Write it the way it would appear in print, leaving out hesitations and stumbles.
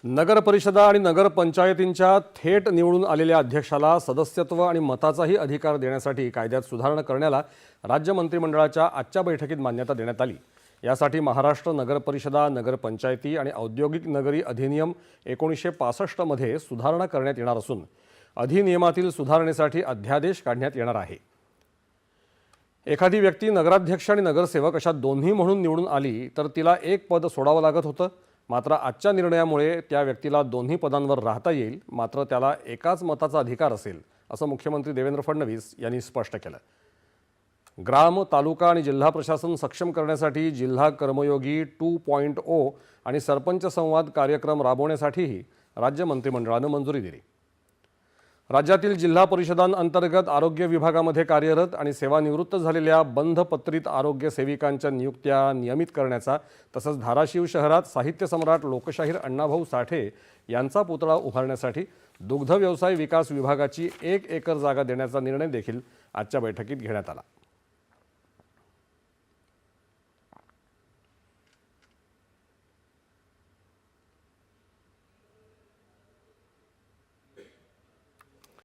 नगर परिषदा आणि नगर पंचायतींच्या थेट निवडून आलेल्या अध्यक्षाला सदस्यत्व आणि मताचाही अधिकार देण्यासाठी कायद्यात सुधारणा करण्याला राज्य मंत्रिमंडळाच्या आजच्या बैठकीत मान्यता देण्यात आली। यासाठी महाराष्ट्र नगर परिषदा, नगर पंचायती आणि औद्योगिक नगरी अधिनियम 1965 मध्ये सुधारणा करण्यात येणार असून अधिनियमातील सुधारणेसाठी अध्यादेश काढण्यात येणार आहे। एखादी व्यक्ती नगराध्यक्ष आणि नगरसेवक अशा दोन्ही म्हणून निवडून आली तर तिला एक पद सोडावं लागत होतं। मात्र आजच्या निर्णयामुळे त्या व्यक्तीला दोन्ही पदांवर राहता येईल, मात्र त्याला एकाच मताचा अधिकार असेल, असं मुख्यमंत्री देवेंद्र फडणवीस यांनी स्पष्ट केलं। ग्राम, तालुका आणि जिल्हा प्रशासन सक्षम करण्यासाठी जिल्हा कर्मयोगी 2.0 आणि सरपंच संवाद कार्यक्रम राबवण्यासाठीही राज्य मंत्रिमंडळानं मंजुरी दिली। राज्यातील जिल्हा परिषदांअंतर्गत आरोग्य विभागामध्ये कार्यरत आणि सेवानिवृत्त झालेल्या बंधपत्रित आरोग्य सेविकांच्या नियुक्त्या नियमित करण्याचा तसंच धाराशिव शहरात साहित्य सम्राट लोकशाहीर अण्णाभाऊ साठे यांचा पुतळा उभारण्यासाठी दुग्ध व्यवसाय विकास विभागाची 1 एकर जागा देण्याचा निर्णय देखील आजच्या बैठकीत घेण्यात आला।